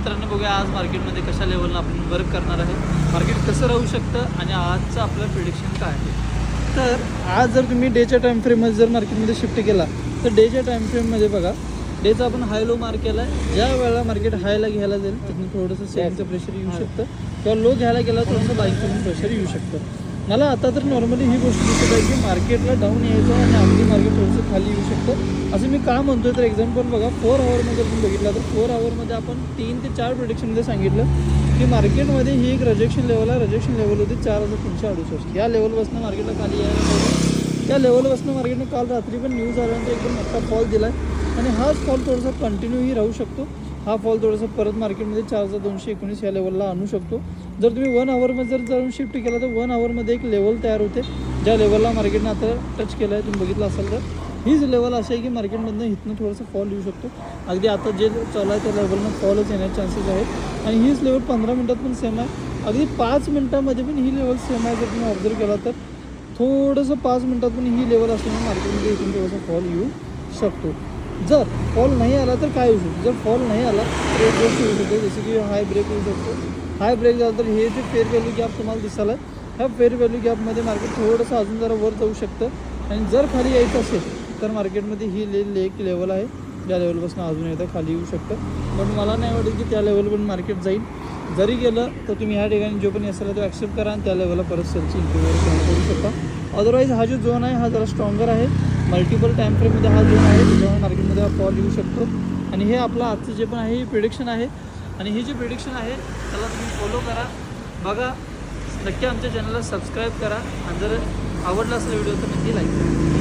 मित्रांनो बघूया आज मार्केटमध्ये कशा लेवलला आपण वर्क करणार आहे, मार्केट कसं राहू शकतं आणि आजचं आपलं प्रिडिक्शन काय आहे. तर आज जर तुम्ही डेच्या टाईम फ्रेममध्ये जर मार्केटमध्ये शिफ्ट केला तर डेच्या टाईम फ्रेममध्ये बघा डेचा आपण हाय लो मार्क केला आहे. ज्या वेळेला मार्केट हायला घ्यायला जाईल तिथून थोडंसं सेलिंगचं प्रेशर येऊ शकतं किंवा लो घ्यायला गेला थोडंसं बाईंगचं प्रेशर येऊ शकतं. मला आता तर नॉर्मली ही गोष्ट दिसत आहे की मार्केटला डाऊन यायचं आणि अगदी मार्केट थोडंसं खाली येऊ शकतं. असं मी का म्हणतोय तर एक्झाम्पल बघा 4 आवरमध्ये आपण बघितलं तर 4 आवरमध्ये आपण 3 ते 4 प्रोडिक्शनमध्ये सांगितलं की मार्केटमध्ये ही एक रिजेक्शन लेवल आहे. रिजेक्शन लेवल होती 4368. या लेवलपासून मार्केटला खाली यायला पाहिजे. त्या लेवलपासून मार्केटने काल रात्री पण न्यूज आल्यानंतर एकदम मोठा फॉल दिला आहे आणि हाच फॉल थोडासा कंटिन्यूही राहू शकतो. हा फॉल थोडासा परत मार्केटमध्ये 4219 या लेवलला आणू शकतो. जर तुम्ही 1 आवरमध्ये जर जाऊन शिफ्ट केला तर 1 आवरमध्ये एक लेवल तयार होते ज्या लेवलला मार्केटने आता टच केलं आहे. तुम्ही बघितलं असाल तर हीच लेवल अशी आहे की मार्केटमधनं इथनं थोडंसं फॉल येऊ शकतो. अगदी आता जे चालू आहे त्या लेवलनं फॉलच येण्याचे चान्सेस आहेत आणि हीच लेवल 15 मिनटात पण सेम आहे. अगदी 5 मिनटामध्ये पण ही लेवल सेम आहे. जर तुम्ही ऑब्झर्व केला तर थोडंसं 5 मिनटात पण ही लेवल असल्यामुळे मार्केटमध्ये इथून थोडासा फॉल येऊ शकतो. जर फॉल नाही आला तर काय होऊ शकतो, जर फॉल नाही आला तर एक गोष्ट होऊ शकते जसं की हाय ब्रेक होऊ शकतो. हाय ब्रेक झाला तर हे जे फेअर व्हॅल्यू गॅप तुम्हाला दिसायला ह्या फेअर व्हॅल्यू गॅपमध्ये मार्केट थोडंसं अजून जरा वर जाऊ शकतं आणि जर खाली यायचं असेल तर मार्केटमध्ये ही एक लेवल आहे ज्या लेवलपासून अजून एकदा खाली येऊ शकतं. पण मला नाही वाटत की त्या लेवलपर्यंत मार्केट जाईल. जरी गेलं तर तुम्ही ह्या ठिकाणी जो पण असेल तो ॲक्सेप्ट करा आणि त्या लेवलला परत सेलची इम्प्रूव्ह करू शकता. अदरवाईज हा जो झोन आहे हा जरा स्ट्रॉंगर आहे. मल्टिपल टाईम फ्रेममध्ये हा झोन आहे त्याच्यामुळे मार्केटमध्ये हा फॉल येऊ शकतो. आणि हे आपलं आजचं जे पण आहे हे प्रिडिक्शन आहे आणि हे जे प्रिडिक्शन आहे त्याला तुम्ही फॉलो करा. बघा नक्की आमच्या चॅनलला सबस्क्राईब करा आणि जर आवडला असेल व्हिडिओ तर नक्की लाईक करा.